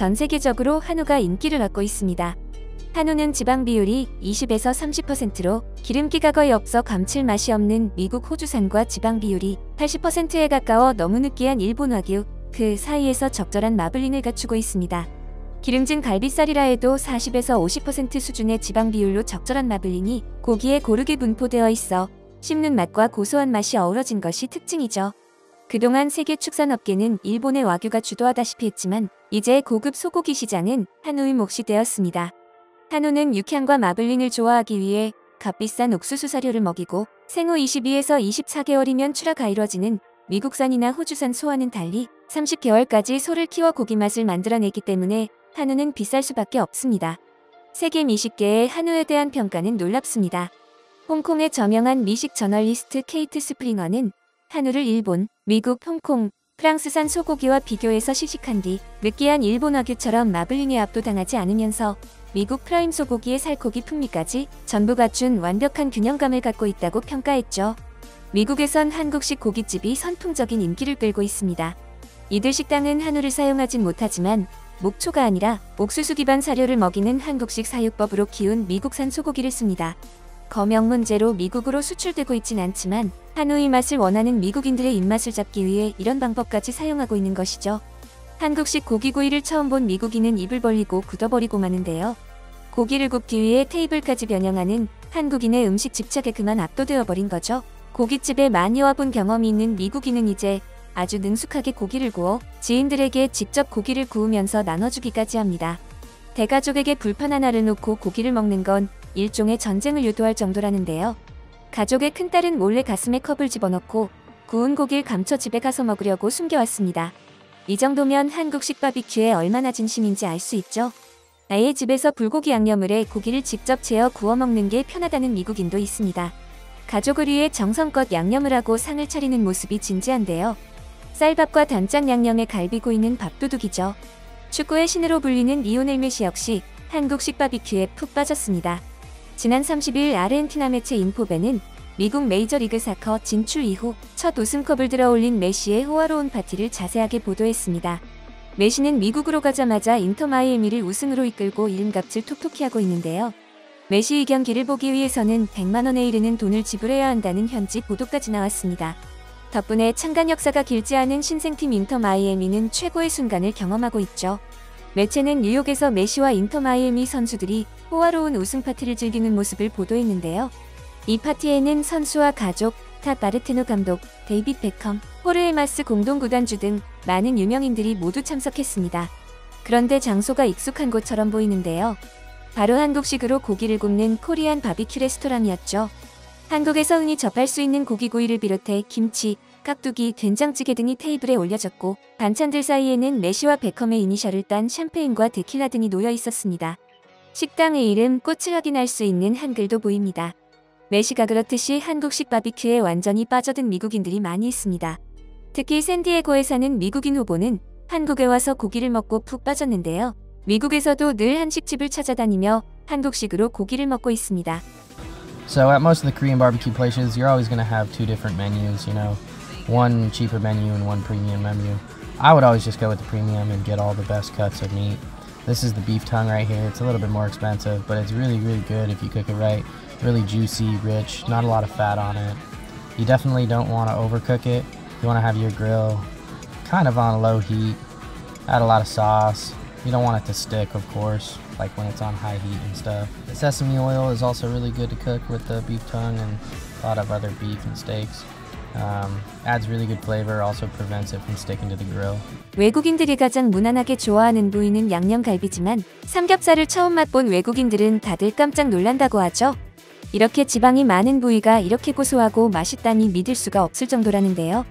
전 세계적으로 한우가 인기를 얻고 있습니다. 한우는 지방 비율이 20에서 30%로 기름기가 거의 없어 감칠맛이 없는 미국 호주산과 지방 비율이 80%에 가까워 너무 느끼한 일본 와규, 그 사이에서 적절한 마블링을 갖추고 있습니다. 기름진 갈비살이라 해도 40에서 50% 수준의 지방 비율로 적절한 마블링이 고기에 고르게 분포되어 있어 씹는 맛과 고소한 맛이 어우러진 것이 특징이죠. 그동안 세계 축산업계는 일본의 와규가 주도하다시피 했지만 이제 고급 소고기 시장은 한우의 몫이 되었습니다. 한우는 육향과 마블링을 좋아하기 위해 값비싼 옥수수 사료를 먹이고 생후 22에서 24개월이면 출하가 이루어지는 미국산이나 호주산 소와는 달리 30개월까지 소를 키워 고기 맛을 만들어내기 때문에 한우는 비쌀 수밖에 없습니다. 세계 미식계의 한우에 대한 평가는 놀랍습니다. 홍콩의 저명한 미식 저널리스트 케이트 스프링어는 한우를 일본, 미국, 홍콩, 프랑스산 소고기와 비교해서 시식한 뒤 느끼한 일본 와규처럼 마블링에 압도당하지 않으면서 미국 프라임 소고기의 살코기 풍미까지 전부 갖춘 완벽한 균형감을 갖고 있다고 평가했죠. 미국에선 한국식 고깃집이 선풍적인 인기를 끌고 있습니다. 이들 식당은 한우를 사용하진 못하지만 목초가 아니라 옥수수 기반 사료를 먹이는 한국식 사육법으로 키운 미국산 소고기를 씁니다. 검역 문제로 미국으로 수출되고 있진 않지만 한우의 맛을 원하는 미국인들의 입맛을 잡기 위해 이런 방법까지 사용하고 있는 것이죠. 한국식 고기구이를 처음 본 미국인은 입을 벌리고 굳어버리고 마는데요. 고기를 굽기 위해 테이블까지 변형하는 한국인의 음식 집착에 그만 압도되어 버린 거죠. 고깃집에 많이 와본 경험이 있는 미국인은 이제 아주 능숙하게 고기를 구워 지인들에게 직접 고기를 구우면서 나눠주기까지 합니다. 대가족에게 불판 하나를 놓고 고기를 먹는 건 일종의 전쟁을 유도할 정도라는데요. 가족의 큰딸은 몰래 가슴에 컵을 집어넣고 구운 고기를 감춰 집에 가서 먹으려고 숨겨왔습니다. 이 정도면 한국식 바비큐에 얼마나 진심인지 알 수 있죠. 아예 집에서 불고기 양념을 해 고기를 직접 재어 구워 먹는 게 편하다는 미국인도 있습니다. 가족을 위해 정성껏 양념을 하고 상을 차리는 모습이 진지한데요. 쌀밥과 단짝 양념에 갈비구이는 밥도둑이죠. 축구의 신으로 불리는 리오넬 메시 역시 한국식 바비큐에 푹 빠졌습니다. 지난 30일 아르헨티나 매체 인포베는 미국 메이저리그 사커 진출 이후 첫 우승컵을 들어올린 메시의 호화로운 파티를 자세하게 보도했습니다. 메시는 미국으로 가자마자 인터 마이애미를 우승으로 이끌고 이름값을 톡톡히 하고 있는데요. 메시 이 경기를 보기 위해서는 100만 원에 이르는 돈을 지불해야 한다는 현지 보도까지 나왔습니다. 덕분에 창간 역사가 길지 않은 신생팀 인터 마이애미는 최고의 순간을 경험하고 있죠. 매체는 뉴욕에서 메시와 인터 마이애미 선수들이 호화로운 우승 파티를 즐기는 모습을 보도했는데요. 이 파티에는 선수와 가족, 탑 바르테노 감독, 데이빗 베컴, 호르헤마스 공동구단주 등 많은 유명인들이 모두 참석했습니다. 그런데 장소가 익숙한 곳처럼 보이는데요. 바로 한국식으로 고기를 굽는 코리안 바비큐 레스토랑이었죠. 한국에서 흔히 접할 수 있는 고기구이를 비롯해 김치, 깍두기, 된장찌개 등이 테이블에 올려졌고 반찬들 사이에는 메시와 베컴의 이니셜을 딴 샴페인과 데킬라 등이 놓여 있었습니다. 식당의 이름, 꽃을 확인할 수 있는 한글도 보입니다. 메시가 그렇듯이 한국식 바비큐에 완전히 빠져든 미국인들이 많이 있습니다. 특히 샌디에고에 사는 미국인 후보는 한국에 와서 고기를 먹고 푹 빠졌는데요. 미국에서도 늘 한식집을 찾아다니며 한국식으로 고기를 먹고 있습니다. So at most of the Korean barbecue places, you're always going to have two different menus, you know, one cheaper menu and one premium menu. I would always just go with the premium and get all the best cuts of meat. This is the beef tongue right here. It's a little bit more expensive, but it's really, really good if you cook it right. Really juicy, rich, not a lot of fat on it. You definitely don't want to overcook it. You want to have your grill kind of on low heat. Add a lot of sauce. You don't want it to stick, of course, like when it's on high heat and stuff. The sesame oil is also really good to cook with the beef tongue and a lot of other beef and steaks. Adds really good flavor, also prevents it from sticking to the grill. 외국인들이 가장 무난하게 좋아하는 부위는 양념갈비지만 삼겹살을 처음 맛본 외국인들은 다들 깜짝 놀란다고 하죠. 이렇게 지방이 많은 부위가 이렇게 고소하고 맛있다니 믿을 수가 없을 정도라는데요.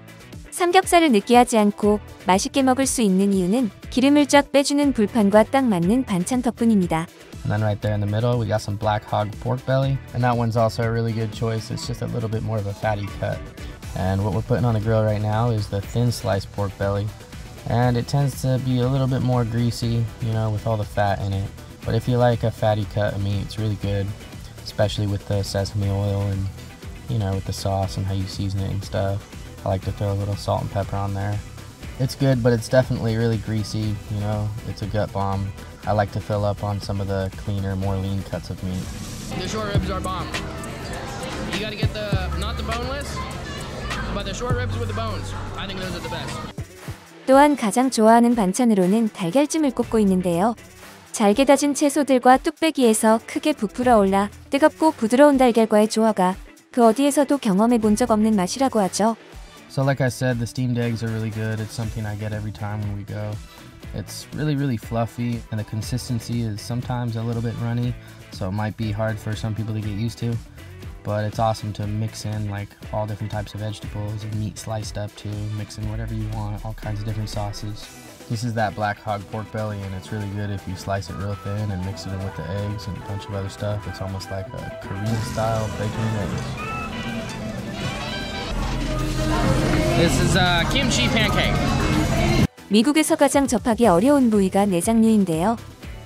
삼겹살을 느끼하지 않고 맛있게 먹을 수 있는 이유는 기름을 쫙 빼주는 불판과 딱 맞는 반찬 덕분입니다. And then right there in the middle, we got some black hog pork belly. And that one's also a really good choice. It's just a little bit more of a fatty cut. And what we're putting on the grill right now is the thin sliced pork belly. And it tends to be a little bit more greasy, you know, with all the fat in it. But if you like a fatty cut of meat, it's really good, especially with the sesame oil and, you know, with the sauce and how you season it and stuff. I like to throw a little salt and pepper on there. It's good, but it's definitely really greasy. You know, it's a gut bomb. I like to fill up on some of the cleaner, more lean cuts of meat. The short ribs are bomb. You gotta get not the boneless, but the short ribs with the bones. I think those are the best. 또한 가장 좋아하는 반찬으로는 달걀찜을 꼽고 있는데요. 잘게 다진 채소들과 뚝배기에서 크게 부풀어 올라 뜨겁고 부드러운 달걀과의 조화가 그 어디에서도 경험해 본 적 없는 맛이라고 하죠. So like I said, the steamed eggs are really good. It's something I get every time when we go. It's really, really fluffy, and the consistency is sometimes a little bit runny, so it might be hard for some people to get used to. But it's awesome to mix in like all different types of vegetables and meat sliced up too, mix in whatever you want, all kinds of different sauces. This is that black hog pork belly, and it's really good if you slice it real thin and mix it in with the eggs and a bunch of other stuff. It's almost like a Korean style bacon and eggs. This is kimchi pancake. 미국에서 가장 접하기 어려운 부위가 내장류인데요.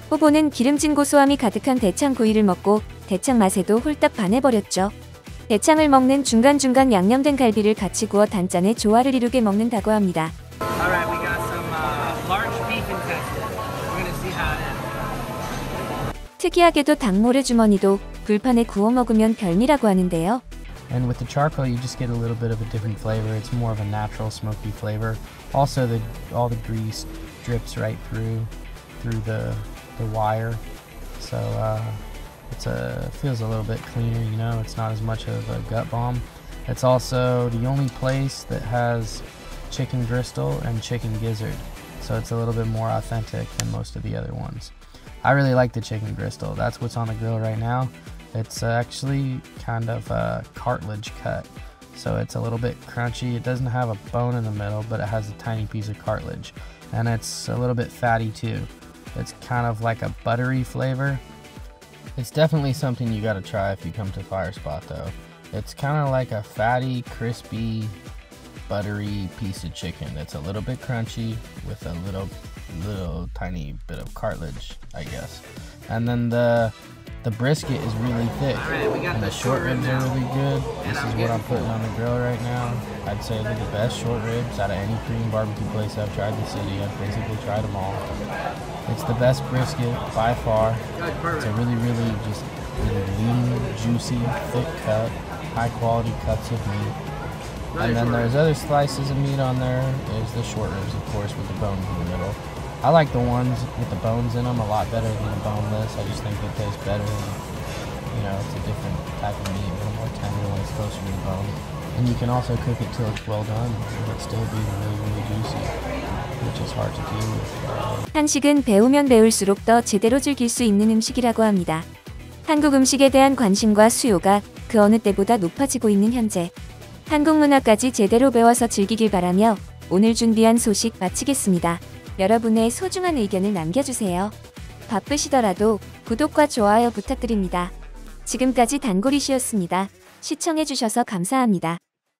후보는 기름진 고소함이 가득한 대창 구이를 먹고 대창 맛에도 홀딱 반해버렸죠. 대창을 먹는 중간중간 양념된 갈비를 같이 구워 단짠의 조화를 이루게 먹는다고 합니다. Alright, we got some large beef intestine. We're gonna see how it is. 특이하게도 닭모래 주머니도 불판에 구워 먹으면 별미라고 하는데요. And with the charcoal, you just get a little bit of a different flavor. It's more of a natural smoky flavor. Also, all the grease drips right through the wire, so feels a little bit cleaner. You know, it's not as much of a gut bomb. It's also the only place that has chicken gristle and chicken gizzard, so it's a little bit more authentic than most of the other ones. I really like the chicken gristle. That's what's on the grill right now. It's actually kind of a cartilage cut, so it's a little bit crunchy. It doesn't have a bone in the middle, but it has a tiny piece of cartilage, and it's a little bit fatty too. It's kind of like a buttery flavor. It's definitely something you gotta try if you come to Fire Spot though. It's kind of like a fatty, crispy, buttery piece of chicken that's a little bit crunchy with a little tiny bit of cartilage, I guess. And then the brisket is really thick, and the short ribs are really good. This is what I'm putting on the grill right now. I'd say they're the best short ribs out of any Korean barbecue place I've tried in the city. I've basically tried them all. It's the best brisket by far. It's a really, really just really lean, juicy, thick cut, high quality cuts of meat. And then there's other slices of meat on there. There's the short ribs, of course, with the bones in the middle. I like the ones with the bones in them a lot better than the boneless. I just think they taste better. And, you know, it's a different type of meat, a little more tender when it's closer to the bone. And you can also cook it till it's well done, and it still be really, really juicy, which is hard to do with. 한식은 배우면 배울수록 더 제대로 즐길 수 있는 음식이라고 합니다. 한국 음식에 대한 관심과 수요가 그 어느 때보다 높아지고 있는 현재. 한국 문화까지 제대로 배워서 즐기길 바라며 오늘 준비한 소식 마치겠습니다. 여러분의 소중한 의견을 남겨주세요. 바쁘시더라도 구독과 좋아요 부탁드립니다. 지금까지 단골이시였습니다. 시청해주셔서 감사합니다.